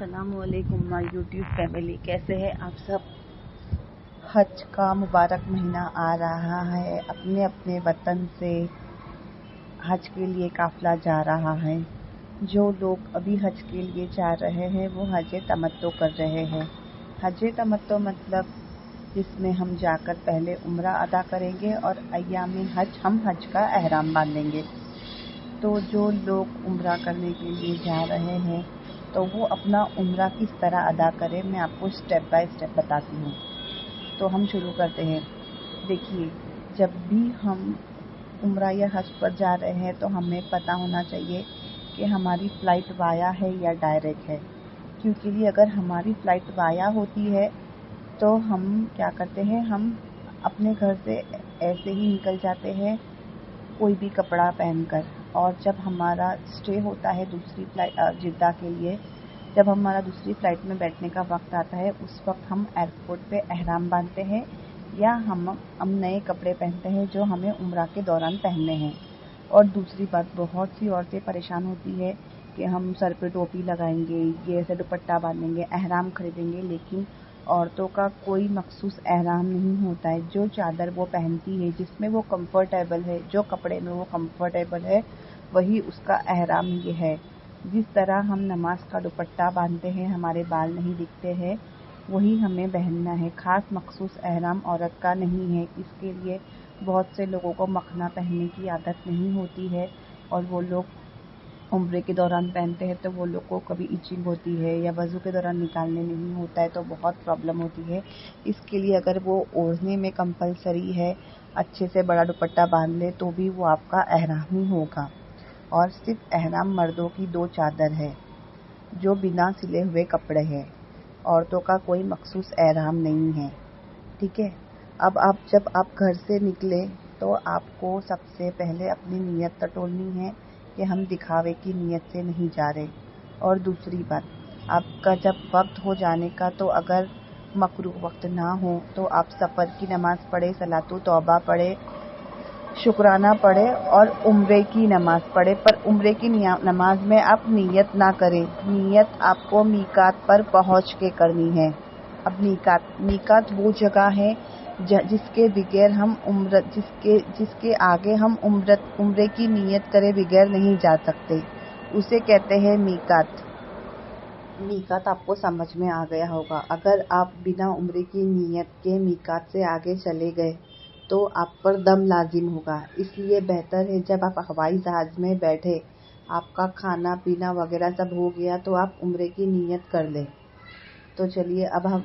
अस्सलामुअलैकुम my YouTube family, कैसे हैं आप सब। हज का मुबारक महीना आ रहा है। अपने अपने वतन से हज के लिए काफिला जा रहा है। जो लोग अभी हज के लिए जा रहे हैं वो हज तमत्तो कर रहे हैं। हज तमत्तो मतलब जिसमें हम जाकर पहले उम्रा अदा करेंगे और अय्याम हज हम हज का एहराम बांधेंगे। तो जो लोग उम्रा करने के लिए जा रहे हैं तो वो अपना उम्रा किस तरह अदा करें, मैं आपको स्टेप बाय स्टेप बताती हूँ। तो हम शुरू करते हैं। देखिए, जब भी हम उम्रा या हज पर जा रहे हैं तो हमें पता होना चाहिए कि हमारी फ़्लाइट वाया है या डायरेक्ट है। क्योंकि अगर हमारी फ़्लाइट वाया होती है तो हम क्या करते हैं, हम अपने घर से ऐसे ही निकल जाते हैं कोई भी कपड़ा पहनकर। और जब हमारा स्टे होता है दूसरी फ्लाइट जिद्दा के लिए, जब हमारा दूसरी फ़्लाइट में बैठने का वक्त आता है उस वक्त हम एयरपोर्ट पे एहराम बांधते हैं या हम नए कपड़े पहनते हैं जो हमें उम्रा के दौरान पहनने हैं। और दूसरी बात, बहुत सी औरतें परेशान होती है कि हम सर पे टोपी लगाएंगे, ये ऐसे दुपट्टा बांधेंगे, एहराम खरीदेंगे, लेकिन औरतों का कोई मखसूस एहराम नहीं होता है। जो चादर वो पहनती है, जिसमें वो कंफर्टेबल है, जो कपड़े में वो कंफर्टेबल है, वही उसका एहराम ये है। जिस तरह हम नमाज का दुपट्टा बांधते हैं, हमारे बाल नहीं दिखते हैं, वही हमें पहनना है। खास मखसूस एहराम औरत का नहीं है। इसके लिए बहुत से लोगों को मखना पहनने की आदत नहीं होती है और वो लोग उम्रे के दौरान पहनते हैं तो वो लोग को कभी इचिंग होती है या वज़ू के दौरान निकालने नहीं होता है तो बहुत प्रॉब्लम होती है। इसके लिए अगर वो ओढ़ने में कंपलसरी है, अच्छे से बड़ा दुपट्टा बांध ले तो भी वो आपका एहराम ही होगा। और सिर्फ एहराम मर्दों की 2 चादर है जो बिना सिले हुए कपड़े हैं। औरतों का कोई मखसूस एहराम नहीं है, ठीक है। अब जब आप घर से निकले तो आपको सबसे पहले अपनी नीयत टटोलनी है कि हम दिखावे की नीयत से नहीं जा रहे। और दूसरी बात, आपका जब वक्त हो जाने का, तो अगर मकरूह वक्त ना हो तो आप सफ़र की नमाज़ पढ़े, सलातु तौबा पढ़े, शुक्राना पढ़े और उम्रे की नमाज़ पढ़े। पर उम्रे की नमाज में आप नीयत ना करें। नीयत आपको मीकात पर पहुँच के करनी है। अब मीकात वो जगह है जिसके बगैर हम जिसके आगे हम उम्रे की नीयत करे बगैर नहीं जा सकते, उसे कहते हैं मीकात। मीकात आपको समझ में आ गया होगा। अगर आप बिना उम्रे की नीयत के मीकात से आगे चले गए तो आप पर दम लाजिम होगा। इसलिए बेहतर है जब आप हवाई जहाज़ में बैठे, आपका खाना पीना वगैरह सब हो गया तो आप उम्रे की नीयत कर लें। तो चलिए, अब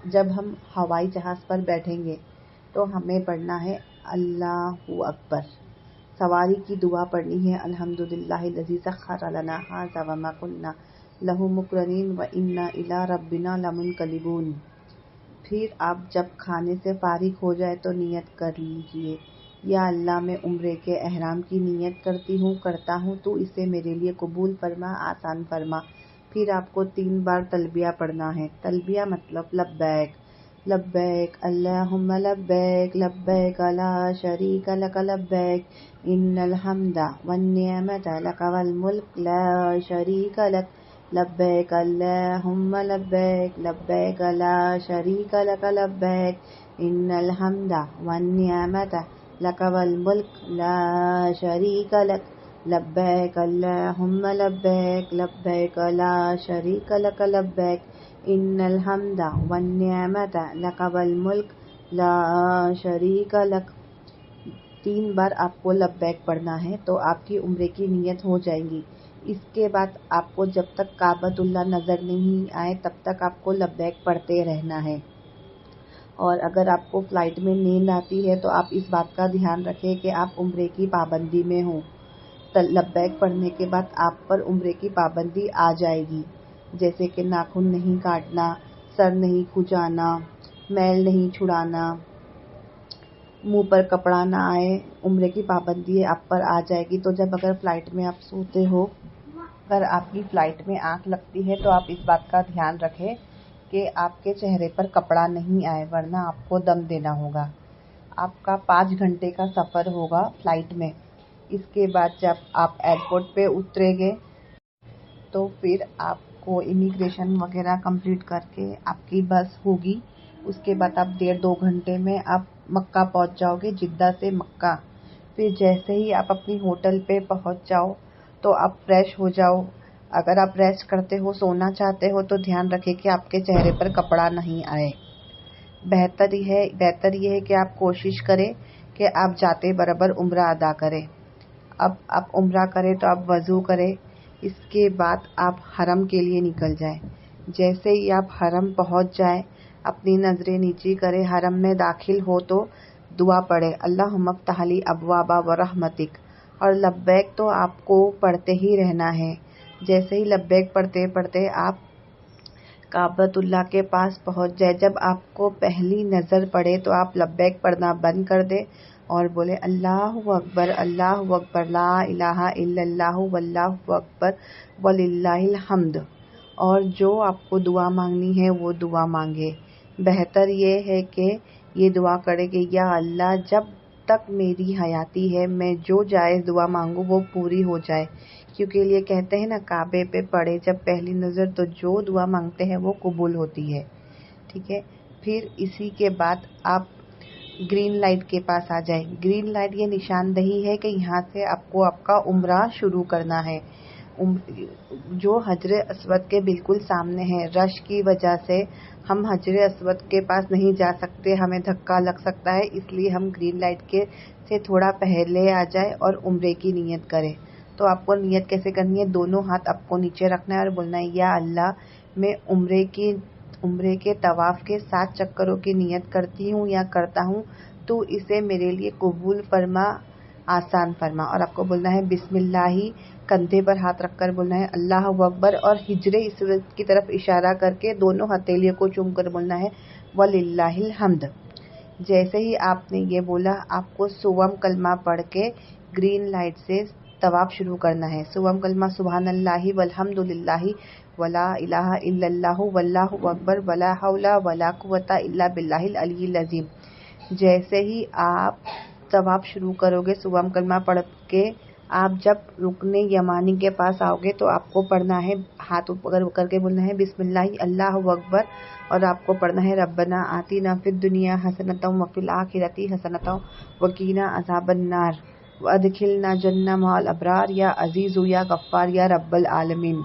जब हम हवाई जहाज़ पर बैठेंगे तो हमें पढ़ना है अल्लाहु अकबर। सवारी की दुआ पढ़नी है, अल्हम्दुलिल्लाहिल्लज़ी सख्खर लना हाज़ा व मा कुन्ना लहू मुक़रिनीन व इन्ना इला रब्बिना लमुनक़लिबून। फिर आप जब खाने से फारिग हो जाए तो नियत कर लीजिए, या अल्लाह मैं उम्रे के एहराम की नियत करता हूँ, तो इसे मेरे लिए कबूल फरमा, आसान फरमा। फिर आपको 3 बार तलबिया पढ़ना है। तलबिया मतलब लब्बैक लब्बैक अल्लाहुम्मा लब्बैक लब्बैक ला शरीका लक लब्बैक इन्नल हम्दा वन निअमता लक वल मुल्क ला शरीका लक लब्बैक अल्लाहुम्मा लब्बैक लब्बैक ला शरीका लक लब्बैक इन्नल हम्दा वन निअमता लक वल मुल्क ला शरीका लक लब्बैक अल्लाहुम्मा लब्बैक लब्बैक ला शरीका लक लब्बैक इन्नल हम्दा वन निअमता लक वल मुल्क ला शरीका लक। 3 बार आपको लब्बैक पढ़ना है तो आपकी उम्रे की नियत हो जाएगी। इसके बाद आपको जब तक काबतुल्लाह नज़र नहीं आए तब तक आपको लब्बैक पढ़ते रहना है। और अगर आपको फ़्लाइट में नींद आती है तो आप इस बात का ध्यान रखें कि आप उम्रे की पाबंदी में हो। लब्बैक पढ़ने के बाद आप पर उम्रे की पाबंदी आ जाएगी, जैसे कि नाखून नहीं काटना, सर नहीं खुजाना, मैल नहीं छुड़ाना, मुंह पर कपड़ा ना आए, उम्रे की पाबंदी आप पर आ जाएगी। तो जब अगर फ़्लाइट में आप सोते हो, अगर आपकी फ़्लाइट में आँख लगती है तो आप इस बात का ध्यान रखें कि आपके चेहरे पर कपड़ा नहीं आए, वरना आपको दम देना होगा। आपका 5 घंटे का सफ़र होगा फ़्लाइट में। इसके बाद जब आप एयरपोर्ट पे उतरेंगे तो फिर आपको आपको इमिग्रेशन वगैरह कंप्लीट करके आपकी बस होगी। उसके बाद आप 1.5-2 घंटे में आप मक्का पहुंच जाओगे, जिद्दा से मक्का। फिर जैसे ही आप अपनी होटल पे पहुंच जाओ तो आप फ्रेश हो जाओ। अगर आप रेस्ट करते हो, सोना चाहते हो, तो ध्यान रखें कि आपके चेहरे पर कपड़ा नहीं आए। बेहतर ये है कि आप कोशिश करें कि आप जाते बराबर उम्रा अदा करें। अब आप उम्रा करें तो आप वज़ू करें, इसके बाद आप हरम के लिए निकल जाएं। जैसे ही आप हरम पहुंच जाएं, अपनी नज़रें नीची करें, हरम में दाखिल हो तो दुआ पढ़े, अल्लाहुम्मा फ़्तह ली अब्वाबा व रहमतिक। और लब्बैक तो आपको पढ़ते ही रहना है। जैसे ही लब्बैक पढ़ते पढ़ते आप काबतुल्लाह के पास पहुंच जाए, जब आपको पहली नज़र पड़े तो आप लब्बैक पढ़ना बंद कर दे और बोले अल्लाहु अकबर ला इलाहा इल्लल्लाहु वल्लाहु अकबर वलिल्लाहिल हम्द। और जो आपको दुआ मांगनी है वो दुआ मांगे। बेहतर ये है कि ये दुआ करे कि या अल्लाह, जब तक मेरी हयाती है मैं जो जायज़ दुआ मांगू वो पूरी हो जाए। क्योंकि ये कहते हैं ना, काबे पे पड़े जब पहली नज़र तो जो दुआ मांगते हैं वो कबूल होती है। ठीक है। फिर इसी के बाद आप ग्रीन लाइट के पास आ जाए। ग्रीन लाइट ये निशानदही है कि यहाँ से आपको आपका उम्रा शुरू करना है, जो हजरे अस्वद के बिल्कुल सामने है। रश की वजह से हम हजरे अस्वद के पास नहीं जा सकते, हमें धक्का लग सकता है, इसलिए हम ग्रीन लाइट के से थोड़ा पहले आ जाए और उम्रे की नियत करें। तो आपको नियत कैसे करनी है? दोनों हाथ आपको नीचे रखना है और बोलना है या अल्लाह, मैं उम्रे के तवाफ के 7 चक्करों की नियत करती हूँ या करता हूँ, तो इसे मेरे लिए कबूल फरमा, आसान फरमा। और आपको बोलना है बिस्मिल्लाही, कंधे पर हाथ रखकर बोलना है अल्लाहु अकबर, और हिजरे अस्वद की तरफ इशारा करके दोनों हथेलियों को चूम कर बोलना है वलिल्लाहिल हम्द। जैसे ही आपने ये बोला, आपको सुवम कलमा पढ़ के ग्रीन लाइट से तवाफ शुरू करना है। सुवम कलमा सुबहानल्लाहि वल्हम्दुलिल्लाहि वला इलाहा इल्लल्लाहु वल्लाहु अकबर वला हौला वला कुव्वता इल्ला बिल्लाहिल अलिय्यिल अज़ीम। जैसे ही आप तवाफ शुरू करोगे सुवम कलमा पढ़ के, आप जब रुकने यमानी के पास आओगे तो आपको पढ़ना है, हाथ ऊपर करके बोलना है बिस्मिल्लाह अल्लाहु अकबर, और आपको पढ़ना है रब्बना आतिना फिद दुनिया हसनतम व फिल आखिरती हसनतम व कीना अज़ाबन नार व अदखिलना जन्नत मअल अबरार या अजीज़ु या गफ्फार या रब्बल आलमीन।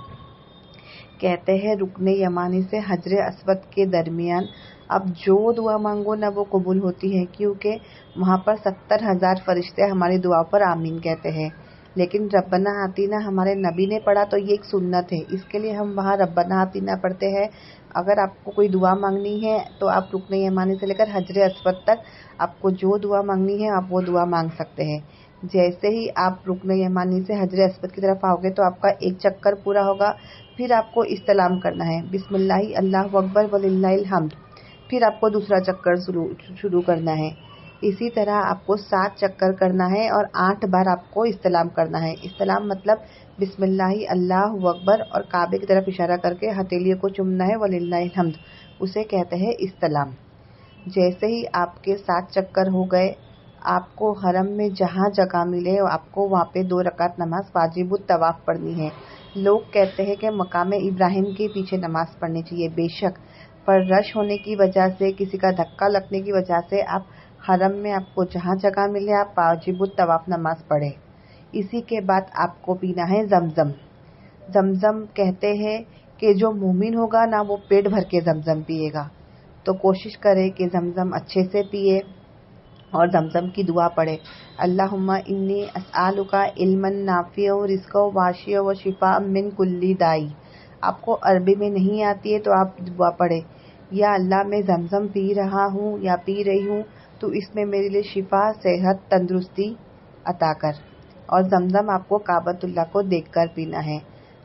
कहते हैं रुकने यमानी से हजरे अस्वद के दरमियान अब जो दुआ मांगो ना वो कबूल होती है, क्योंकि वहाँ पर 70,000 फरिश्ते हमारी दुआ पर आमीन कहते हैं। लेकिन रब्बना आतीना हमारे नबी ने पढ़ा तो ये एक सुन्नत है, इसके लिए हम वहाँ रब्बना आतीना पढ़ते हैं। अगर आपको कोई दुआ मांगनी है तो आप रुकने यमानी से लेकर हजरे अस्वद तक आपको जो दुआ मांगनी है आप वो दुआ मांग सकते हैं। जैसे ही आप रुकने यमानी से हजरे अस्वद की तरफ आओगे तो आपका एक चक्कर पूरा होगा। फिर आपको इस्तलाम करना है बिस्मिल्लाह अल्लाहु अकबर वलिल्लाहिल हम्द। फिर आपको दूसरा चक्कर शुरू करना है। इसी तरह आपको 7 चक्कर करना है और 8 बार आपको इस्तलाम करना है। इस्तलाम मतलब बिस्मिल्लाह अल्लाहु अकबर और काबे की तरफ इशारा करके हथेलियों को चूमना है वलिल्लाहिल हम्द, उसे कहते हैं इस्तलाम। जैसे ही आपके 7 चक्कर हो गए, आपको हरम में जहाँ जगह मिले आपको वहाँ पे 2 रकात नमाज वाजिबुत तवाफ पढ़नी है। लोग कहते हैं कि मकाम इब्राहिम के पीछे नमाज पढ़नी चाहिए, बेशक, पर रश होने की वजह से, किसी का धक्का लगने की वजह से आप हरम में आपको जहाँ जगह मिले आप वाजिबुत तवाफ नमाज पढ़े। इसी के बाद आपको पीना है जमजम। जमजम कहते हैं कि जो मोमिन होगा ना वो पेट भर के जमजम पिएगा, तो कोशिश करे कि जमजम अच्छे से पिए और जमजम की दुआ पढ़े, अल्लाहुम्मा इन्नी अस्आलुका इल्मन नाफिअ व रिज़्क़न वासिअ व शिफा मिन कुल्ली दाई। आपको अरबी में नहीं आती है तो आप दुआ पढ़े, या अल्लाह मैं जमजम पी रहा हूँ या पी रही हूँ तो इसमें मेरे लिए शिफा, सेहत, तंदुरुस्ती अता कर। और जमजम आपको काबतुल्लाह को देखकर पीना है।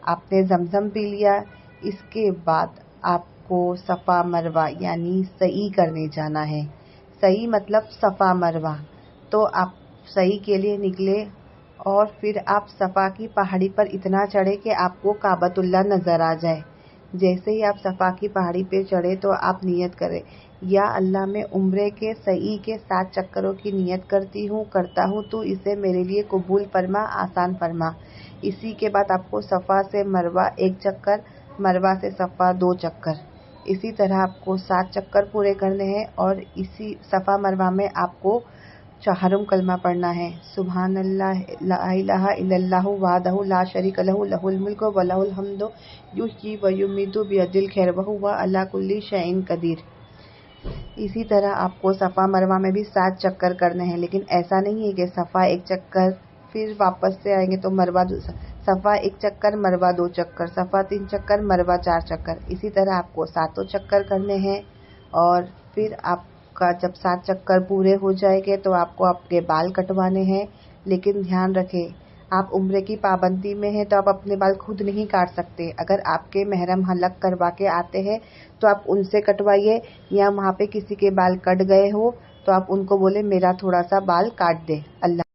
आपने जमजम पी लिया, इसके बाद आपको सफ़ा मरवा यानी सई करने जाना है। सही मतलब सफ़ा मरवा। तो आप सही के लिए निकले और फिर आप सफ़ा की पहाड़ी पर इतना चढ़े कि आपको काबतुल्लाह नज़र आ जाए। जैसे ही आप सफ़ा की पहाड़ी पे चढ़े तो आप नियत करें, या अल्लाह मैं उम्रे के सही के 7 चक्करों की नियत करता हूँ तो इसे मेरे लिए कबूल फरमा, आसान फरमा। इसी के बाद आपको सफ़ा से मरवा 1 चक्कर, मरवा से सफ़ा 2 चक्कर। इसी तरह आपको 7 चक्कर पूरे करने हैं और इसी सफ़ा मरवा में आपको 4 कलमा पढ़ना है। सुभान अल्लाह ला इलाहा इल्लल्लाहु वहदहु ला शरीका लहु लहुल मुल्कु व लहुल हम्दु युहयी व युमीतु बियदिल खैर व हुवा अला कुल्ली शैइन कदीर। इसी तरह आपको सफ़ा मरवा में भी 7 चक्कर करने हैं, लेकिन ऐसा नहीं है कि सफ़ा 1 चक्कर फिर वापस से आएंगे तो मरवा सफ़ा 1 चक्कर मरवा 2 चक्कर, सफ़ा 3 चक्कर मरवा 4 चक्कर। इसी तरह आपको 7 चक्कर करने हैं और फिर आपका जब 7 चक्कर पूरे हो जाएंगे तो आपको आपके बाल कटवाने हैं। लेकिन ध्यान रखें, आप उम्रे की पाबंदी में हैं तो आप अपने बाल खुद नहीं काट सकते। अगर आपके महरम हलक करवा के आते हैं तो आप उनसे कटवाइए, या वहाँ पे किसी के बाल कट गए हो तो आप उनको बोले मेरा थोड़ा सा बाल काट दे। अल्लाह।